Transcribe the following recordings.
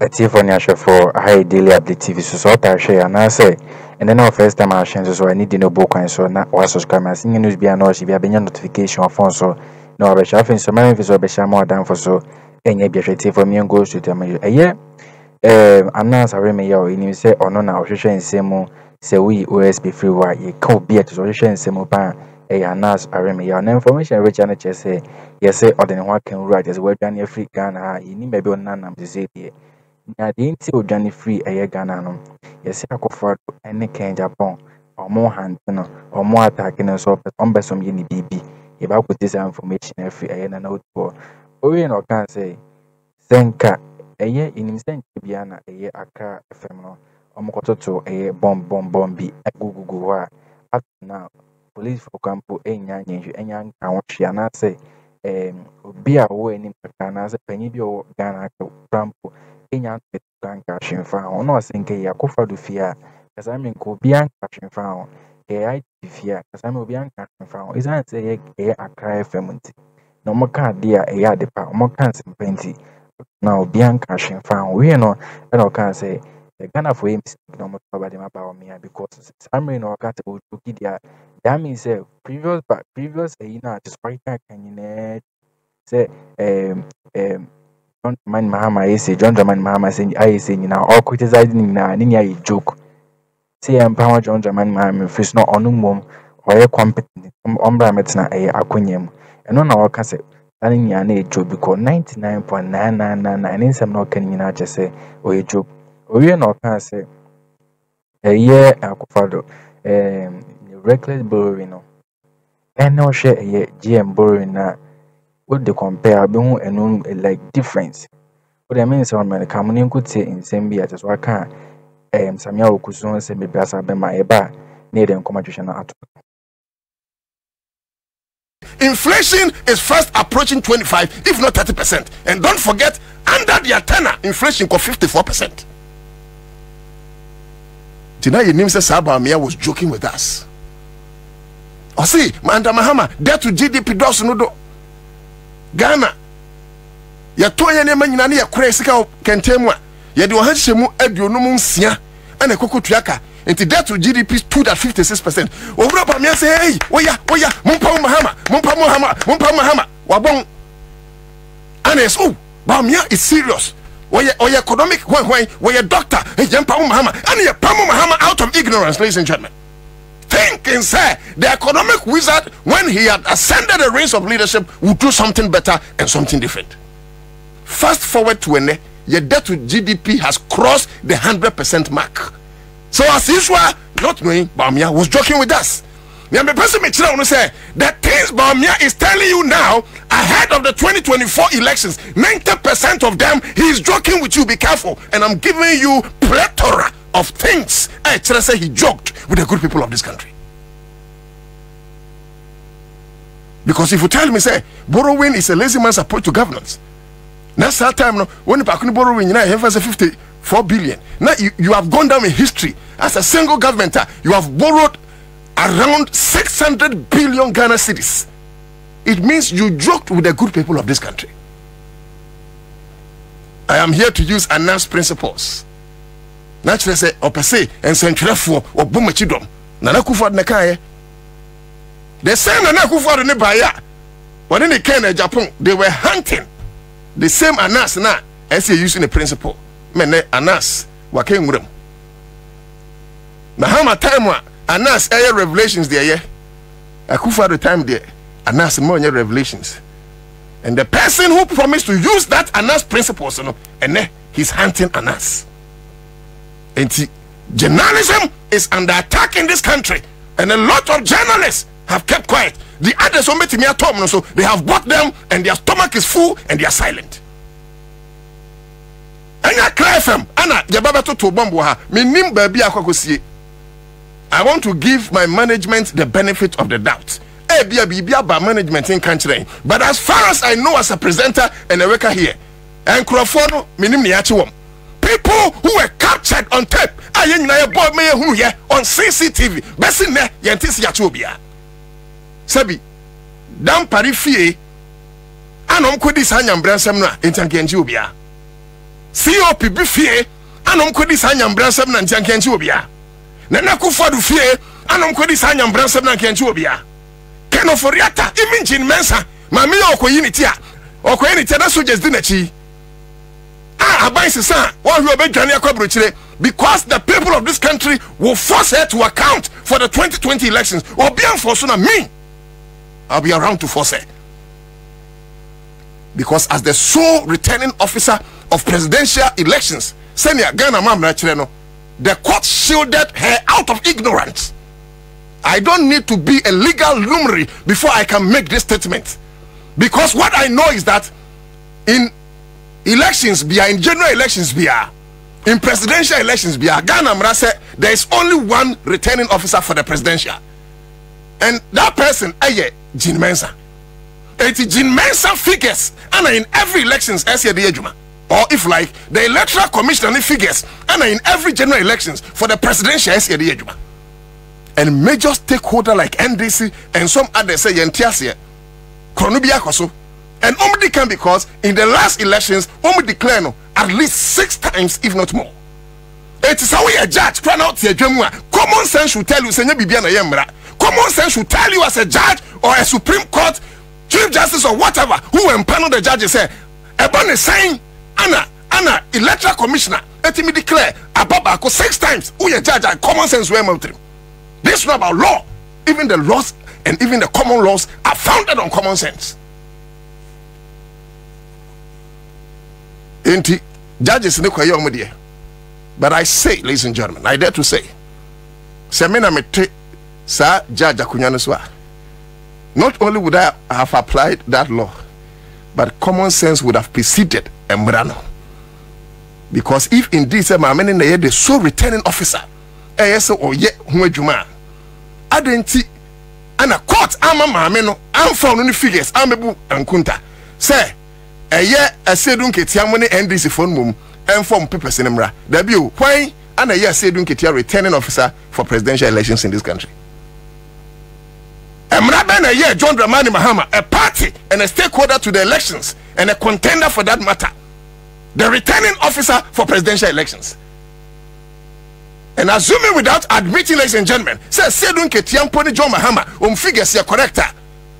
Tiffany for high daily update TV so Të�rŝ and I say and then our first time I so I need to know book and so na wa subscribe my singing news be no she be abenya notification of phone so no be sha fin so my visual be sha more than for so enye be hwete for me go to tell me announce areme ya o ni say ono na ohwehwe nsemu say we OSP free wa ye ka obi at so ohwehwe nsemu pa announce areme ya na information rich and che say yes say odene ho kan right as we dwan free Ghana yi ni be be onanam say dey na dey nti odwane free Ghana no yes akofo ene kan Japan omo hand no omo attack no so besom ye ni bibi e ba put this information free na no to owe no kan say senka inim senka bia na aka FM no omo kototo bomb bi agugugu wa at now police for campo enya nkan hwe na say obi a wo enim kaka na say panyi bi o Ghana campo enya nkan hwemfa ono senka ya kofado fia kasa me ko bi an hwemfa AI fia kasa me obi an hwemfa is an say Accra FM nti no mo ka dia de pa mo kan simpenti na obi an hwemfa we no e no kan say Ghana for him no mo about them about me because summary no ka to dia that means previous na just right kan you say John Dramani Mahama say I say na all criticizing na ni ya joke say empower John Dramani Mahama first no onumom or competent ombra metina akonyem eno na waka say ani ya na joke because 99.9999 insem no kan nyina je say o joke owie na waka say akofado reckless borrowing no eno hwe GM borrowing na what they compare be hu enu like difference what I mean is on America money could say in same be as what can Samia okusun say be brasa be ma eba na dem competition at. Inflation is fast approaching 25 if not 30%, and don't forget under their tenor inflation got 54%. Tonight Newz Sabamia was joking with us. Oh see, Manda Mahama debt to GDP does no do Ghana ya toya ne manyina ne ya kura sika kentemu a ya de ohanhyemu aduonum nsia ana ekokotuaka enti debt to GDP stood at 56%. Owura ba me say hey oya mumpa Mahama wabon ana so ba me is serious oya economic when oya doctor hey yampa Mahama ana ya pamu Mahama out of ignorance, ladies and gentlemen. Thinking, sir, the economic wizard, when he had ascended the reins of leadership, would do something better and something different. Fast forward to when your debt to GDP has crossed the 100% mark. So as usual, not knowing, Bamia was joking with us. The things Bamia is telling you now, ahead of the 2024 elections, 90% of them, he is joking with you, be careful. And I'm giving you plethora of things. I say he joked with the good people of this country. Because if you tell me, say, borrowing is a lazy man's approach to governance. That's that time, no, when you borrowing, you know, have 54 billion. Now you have gone down in history as a single government. You have borrowed around 600 billion Ghana cedis. It means you joked with the good people of this country. I am here to use announced principles. Naturally say opese and centrefo or bomachidom Nana Akufo-Addo na kai the same Nana Akufo-Addo ne baya when in the Kenya Japan they were hunting the same anas na as using the principle men anas wakenwuram na hama time anas air revelations there Akufo-Addo time there anas more revelations and the person who promised to use that anas principles and he's hunting anas. And journalism is under attack in this country, and a lot of journalists have kept quiet. The others so they have bought them, and their stomach is full, and they are silent. I want to give my management the benefit of the doubt. Management in country, but as far as I know, as a presenter and a worker here, and Crawford, people who were captured on tape on CCTV besin ne yentisi ya chobia sabi dam parifie anom kodi sa nyambransam na entankenji obia COP bi fie anom kodi sa nyambransam na ntiankenchi obia na nakufadu fie anom kodi sa nyambransam na ntiankenchi obia Ken of Oriata even Jin Mensa mami okoyiniti a okoyiniti na soldiers di nachi aban sisa one who obey dwane akwaburochire because the people of this country will force her to account for the 2020 elections. Obian for so na me, I'll be around to force her. Because as the sole returning officer of presidential elections, Senior Ghana Mamra Chireno, the court shielded her out of ignorance. I don't need to be a legal luminary before I can make this statement. Because what I know is that in elections, in general elections, in presidential elections, Ghana Mamra said there is only one returning officer for the presidential. And that person, Jin Mensa. It is Jin Mensa figures, and in every elections, or if like the electoral commission figures, and in every general elections for the presidential, and major stakeholder like NDC and some others say Yentiasia, Kronubia Koso, and only can because in the last elections, only declare no at least 6 times, if not more. It is how we a judge cry out to common sense should tell you, Senya Bibiana Yemra. Common sense should tell you as a judge or a Supreme Court Chief Justice or whatever who empanel the judges say Ebon is saying Anna electoral commissioner let me declare Ababa 6 times who a judge and common sense way mountain. This is not about law. Even the laws and even the common laws are founded on common sense. Enti judges ne kwayo omudie. But I say, ladies and gentlemen, I dare to say, Semena mete sa judge akunyano so. Not only would I have applied that law, but common sense would have preceded Embrano. Because if indeed say mamene na ye the sole returning officer, so or ye huejuma, adenti ana court ama mameno am found no figures amebu ankunta. Say eye asedun ketiamo ne NDC phone mum inform papers in Emra. Debut why ana ye asedun ketia returning officer for presidential elections in this country. Emrabena ye John Dramani Mahama, a party and a stakeholder to the elections and a contender for that matter, the returning officer for presidential elections. And assuming without admitting, ladies and gentlemen, say Sedun Ketiamponi John Mahama figures are corrector.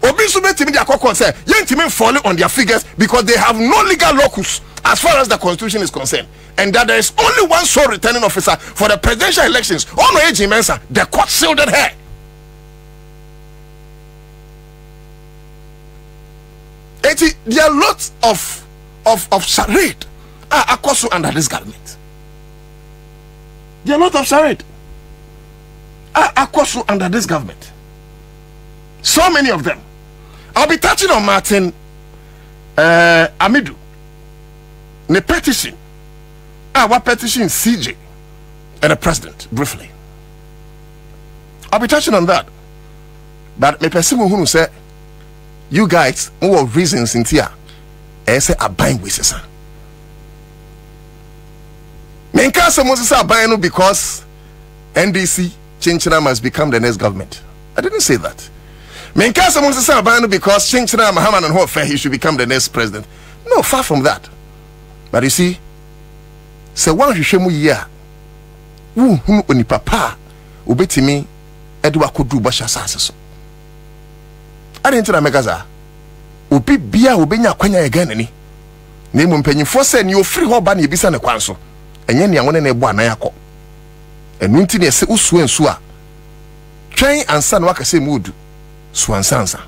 Obisube Timidi Akoko say Yentimen falling on their figures because they have no legal locus as far as the constitution is concerned, and that there is only one sole returning officer for the presidential elections. Ono Eji Mensa, the court shielded her. There are lots of charade also under this government. There are lots of charade also under this government. So many of them. I'll be touching on Martin Amidu. The petition. What petition CJ and the president briefly. I'll be touching on that. But me person who say you guys who have reasons in here, I say are buying with us. Menka someone say buying because NDC Chinchina must become the next government. I didn't say that. Menka someone say buying because Chinchina Muhammad and Hofe he should become the next president. No, far from that. But you see, say one shemu year. Who oni papa ubetimi Edwa kudu basha saseso. I didn't tell Megaza. Ubi bia ubenya kwanya again ni. Name mpanyimfo se ni ofiri ho ba na ebisa ne kwanso. Enye ne awone na ebo anayako. Enu nti ne se usu ensu a. Twen ansa na wakase mudu. Swansansa.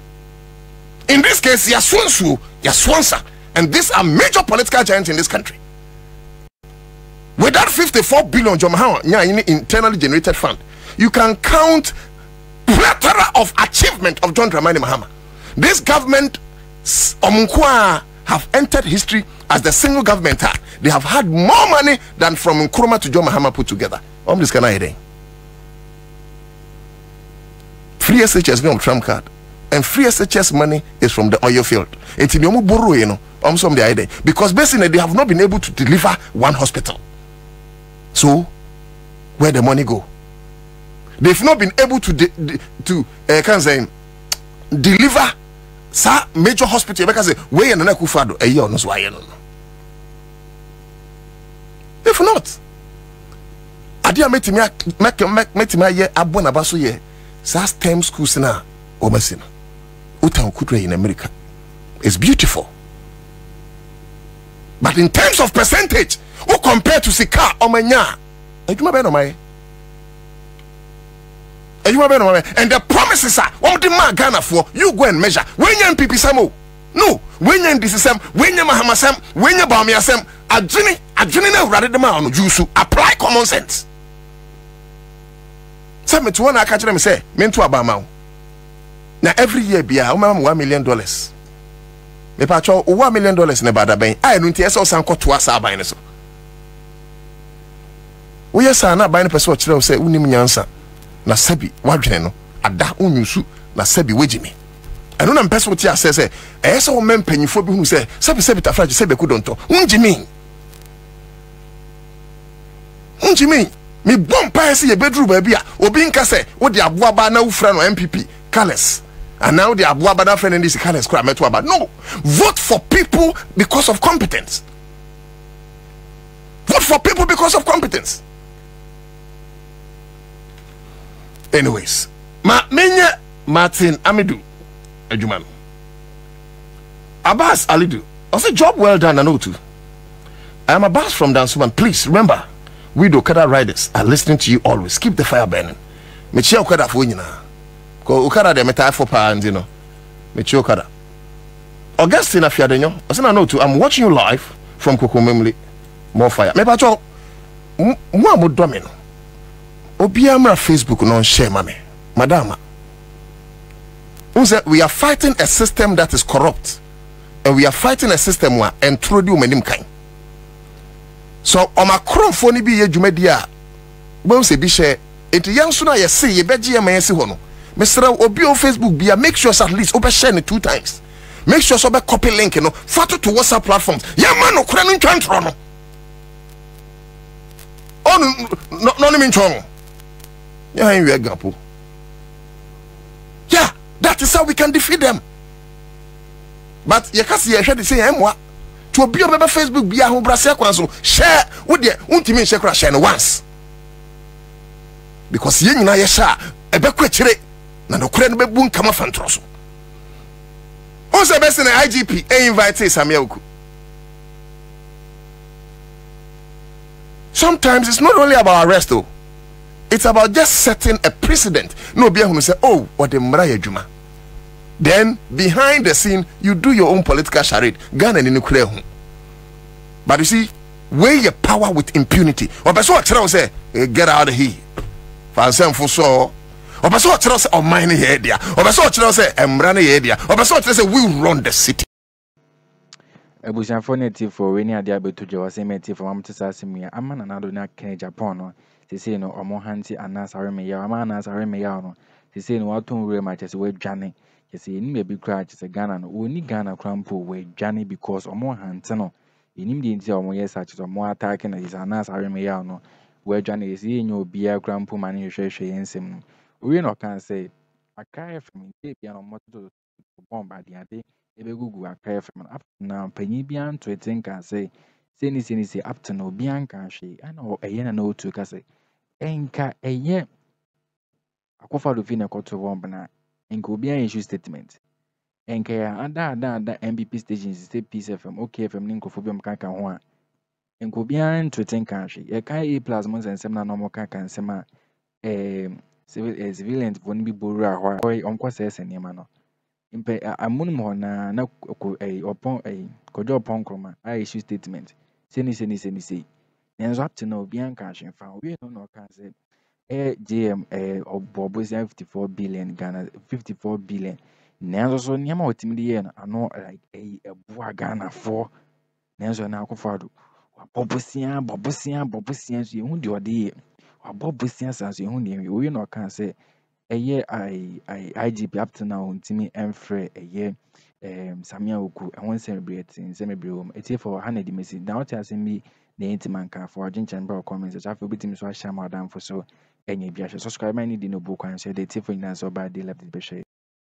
In this case, ya swansu, ya swansa, and these are major political giants in this country. With that 54 billion internally generated fund, you can count plethora of achievement of John Dramani Mahama. This government have entered history as the single government. They have had more money than from Akroma to John Mahama put together. This kind of idea. Free SHS no Trump card, and free SHS money is from the oil field. It's in your borrow, you know, some the idea because basically they have not been able to deliver one hospital. So, where the money go? They've not been able to deliver sa major hospital because where na kufado e yo no so aye no. not. Adia metimi ye abona baso ye. Sa STEM schools na obasina. Utan kudre in America. It's beautiful. But in terms of percentage, who compared to Sika Omanya? And the promises are what the man Ghana for you go and measure. When you MPP Samo, no, when you this Sam, when you Mahamasam, when you Bamiasam, a Juni rather the man on Jusu apply common sense. Some to one I catch them say, meant to Abama. Now every year be $1 million. Me pacho $1 million ne bada ben. I don't hear so sanko to us by so. We are sana by the person who say unim nyansa. Na sebi wadwene no ada unyusu na sebi wejimi eno na mpese wotia se so mempanyifo bi hu se sebi tafraje sebi kudonto unjimi mi bompa se ye bedru ba bia obi nka se wo de aboa ba na ufra no MPP careless and now the aboa ba na friend this careless kra meto aba. No, vote for people because of competence. Vote for people because of competence. Anyways, menya Martin Amidu Ejumano Abbas Alidu. I say job well done. I know too. I am Abbas from Dansuman. Please remember, we do Okada riders are listening to you always. Keep the fire burning. Mechi Okada for you now. Ko Okada de meta for pound, you know. Mechi Okada. Augustine Afiadenyo. I say I know too. I'm watching you live from Kokomemli. More fire. Me pacho mo domino. Obiamra Facebook non share mame. Madama. We are fighting a system that is corrupt. And we are fighting a system where and through the menim kind. So Akroma for ni bi ye dwumadia. Bon se bi share. Enti yanso na ye se ye beje ye man se ho no. Mesra obi on Facebook bia make sure at least obe share it 2 times. Make sure so be copy link no. Fato to WhatsApp platforms. Ya man no kura no ntwantro no. Oh no mean chong. Yeah, that is how we can defeat them. But you can see a share say emwa to be on Facebook be a home brasia so share with the ultimate share once. Because yen na yesha ebe kwechire na no kure no bebu nkama fantroso. On se best na IGP invite Samuel Oku. Sometimes it's not only about arrest though. It's about just setting a precedent. No be who say, oh, what the mraya juma. Then behind the scene, you do your own political charade. Ghana in nuclear. But you see, weigh your power with impunity. Or person what say, get out of here. Fansem for so. Or person what say, oh mine here there. Or person what say, emrane here there. Or person what say, we run the city. Ebusianfo native for when you are to Jawa Semeti for Mamma Sassimia, a man and Addo Ken Japan. They say no or more handy and Nasare Maya, a man as a Remayano. They say no what to real much as way Johnny. You see, in may be cratch as a Ghana, only Ghana crampo way Johnny because or more hands no. In him the India or such as or more attacking as a Nasare Mayano, where Johnny is in your beer crampo money share and sim. We no can say a car from piano motor bomb at the day. Ebe Google a car from up now penny bian to think and say say up to no bianca she I know a yen no to say enka a year a cofa to fin a quarter of 1 banana and go be an issue statement enka ada MBP stations say piece FM okay from Ninkophobium kaka one and go bian to think and she a kai plasmons and some normal kaka and sema civilian won't be bora or on says and yamano. Amunum na upon a kojo upon Akroma I issue statement. Say. Then up to no bianca found we no can say GM of Bobosia 54 billion Ghana 54 billion. Nanzo so nyama otimidiye I know like a boa Ghana for Nanzo na akofado. Bobosia so you do ade. Bobosia sans you we no can say a year IGP up to now Timi Enfre a year Samia Oku and one celebrating semi-bro a for 100 message now tells me the intimanka for a ginger comments that I've been so I shall madam for so any subscribe my need no book and say the tea for you so bad they left the